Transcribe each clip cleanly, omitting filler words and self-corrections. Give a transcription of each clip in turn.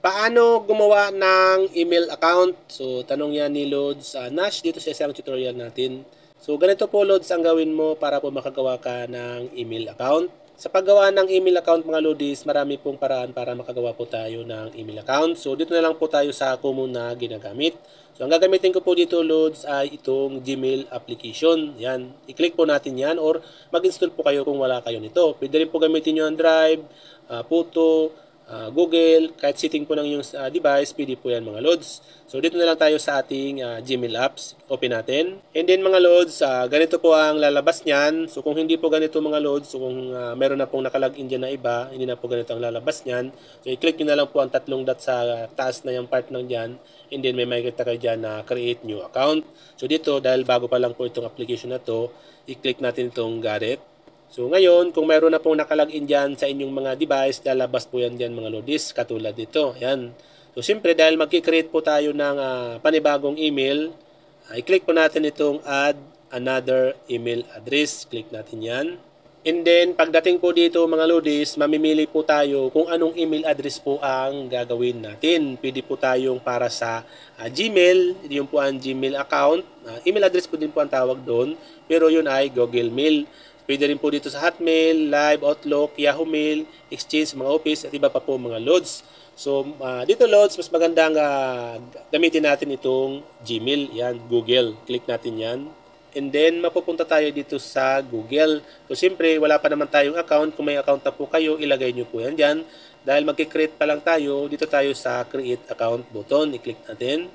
Paano gumawa ng email account? So, tanong yan ni Lods Nash dito sa isang tutorial natin. So, ganito po Lods ang gawin mo para po makagawa ka ng email account. Sa paggawa ng email account mga Lodis, marami pong paraan para makagawa po tayo ng email account. So, dito na lang po tayo sa common na ginagamit. So, ang gagamitin ko po dito Lods ay itong Gmail application. Yan, i-click po natin yan or mag-install po kayo kung wala kayo nito. Pwede rin po gamitin nyo ang Drive, Photo, Google, kahit setting po ng yung device, pwede po yan mga Lods. So dito na lang tayo sa ating Gmail apps. Open natin. And then mga Lods, ganito po ang lalabas niyan. So kung hindi po ganito mga Lods, so kung meron na pong nakalagin dyan na iba, hindi na po ganito ang lalabas niyan. So i-click nyo na lang po ang tatlong dot sa taas na yung part ng dyan. And then may makikita kayo dyan na create new account. So dito, dahil bago pa lang po itong application na to, i-click natin itong got it. So ngayon, kung mayroon na pong nakalagin dyan sa inyong mga device, lalabas po yan dyan mga Lodis, katulad dito. Yan. So siyempre, dahil magkikreate po tayo ng panibagong email, i-click po natin itong add another email address. Click natin yan. And then, pagdating po dito mga Lodis, mamimili po tayo kung anong email address po ang gagawin natin. Pwede po tayong para sa Gmail, yun po ang Gmail account. Email address po din po ang tawag doon, pero yun ay Google Mail. Pwede rin po dito sa Hotmail, Live, Outlook, Yahoo Mail, Exchange, mga Office, at iba pa po mga Lods. So, dito Lods, mas magandang gamitin natin itong Gmail. Yan, Google. Click natin yan. And then, mapupunta tayo dito sa Google. So, siyempre, wala pa naman tayong account. Kung may account na po kayo, ilagay nyo po yan dyan. Dahil magkikreate pa lang tayo, dito tayo sa Create Account button. I-click natin.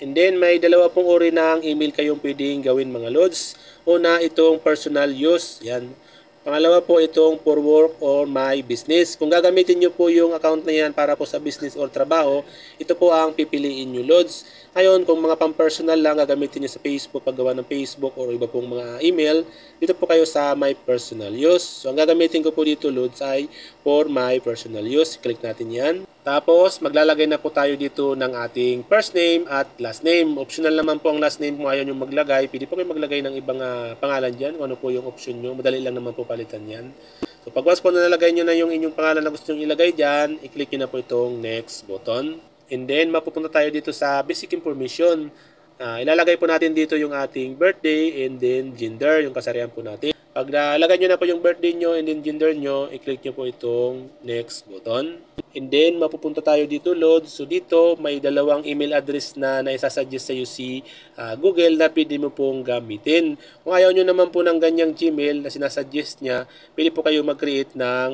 And then, may dalawa pong uri ng email kayong pwedeng gawin mga Lods. Una, itong personal use. Yan. Pangalawa po, itong for work or my business. Kung gagamitin nyo po yung account na yan para po sa business or trabaho, ito po ang pipiliin nyo Lods. Ngayon, kung mga pang-personal lang, gagamitin nyo sa Facebook, paggawa ng Facebook or iba pong mga email, dito po kayo sa my personal use. So, ang gagamitin ko po dito Lods ay for my personal use. Click natin yan. Tapos, maglalagay na po tayo dito ng ating first name at last name. Optional naman po ang last name kung ayaw nyo maglagay. Pwede po kayo maglagay ng ibang pangalan dyan. Kung ano po yung option nyo. Madali lang naman po palitan yan. So, pag once po na nalagay nyo na yung inyong pangalan na gusto nyo ilagay dyan, i-click nyo na po itong next button. And then, mapupunta tayo dito sa basic information. Ilalagay po natin dito yung ating birthday and then gender, yung kasarian po natin. Pag nalagay nyo na po yung birthday nyo and then gender nyo, i-click nyo po itong next button. And then, mapupunta tayo dito, Lods. So, dito, may dalawang email address na naisasuggest sa iyo si Google na pwede mo pong gamitin. Kung ayaw nyo naman po ng ganyang Gmail na sinasuggest niya, pwede po kayo mag-create ng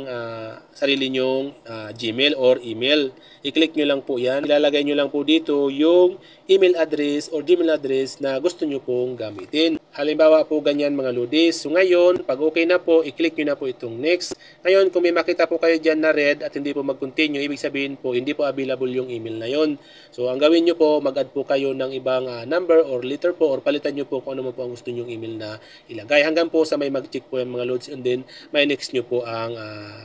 sarili nyong Gmail or email. I-click nyo lang po yan. Ilalagay nyo lang po dito yung email address or Gmail address na gusto nyo pong gamitin. Halimbawa po ganyan mga Lodis. So ngayon, pag okay na po, i-click nyo na po itong next. Ngayon, kung may makita po kayo dyan na red at hindi po mag-continue, ibig sabihin po, hindi po available yung email na yon. So ang gawin nyo po, mag-add po kayo ng ibang number or letter po or palitan nyo po kung ano mo po ang gusto nyong email na ilagay. Hanggang po sa may mag-check po yung mga Lods and then may next nyo po ang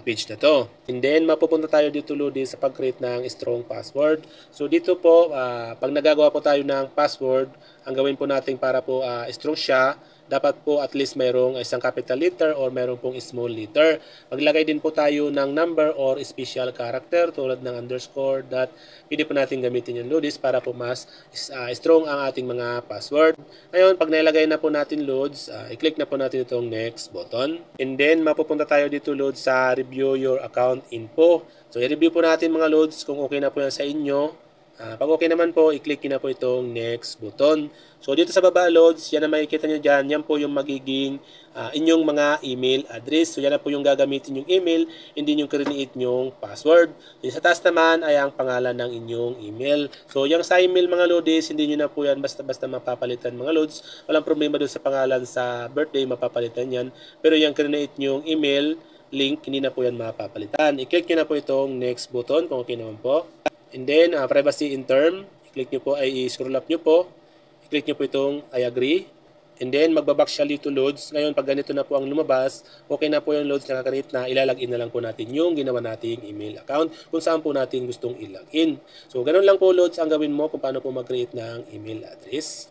page na to. And then, mapupunta tayo dito Lodis sa pag-create ng strong password. So dito po, pag nagagawa po tayo ng password, ang gawin po natin para po strong siya, dapat po at least mayroong isang capital letter or mayroong pong small letter. Maglagay din po tayo ng number or special character tulad ng underscore, dot. Pwede po natin gamitin yung Lodis para po mas strong ang ating mga password. Ngayon, pag nailagay na po natin Lods, i-click na po natin itong next button. And then, mapupunta tayo dito Lods sa review your account info. So, i-review po natin mga Lods kung okay na po yan sa inyo. Pag okay naman po, i-click nyo na po itong next button. So, dito sa baba, Lods, yan na makikita nyo dyan. Yan po yung magiging inyong mga email address. So, yan na po yung gagamitin yung email, hindi yung create yung password. So, sa taas naman ay ang pangalan ng inyong email. So, yung sa email mga Lodis, hindi nyo na po yan basta-basta mapapalitan mga Lods. Walang problema doon sa pangalan sa birthday, mapapalitan yan. Pero yung create yung email link, hindi na po yan mapapalitan. I-click nyo na po itong next button kung okay naman po. And then, privacy in term, i-click nyo po, ay i-scroll up nyo po. I-click nyo po itong I agree. And then, magbaback siya dito Lods. Ngayon, pag ganito na po ang lumabas, okay na po yung Lods na kakanit na ilalagin na lang po natin yung ginawa nating email account kung saan po natin gustong ilagin. So, ganun lang po Lods ang gawin mo kung paano po mag-create ng email address.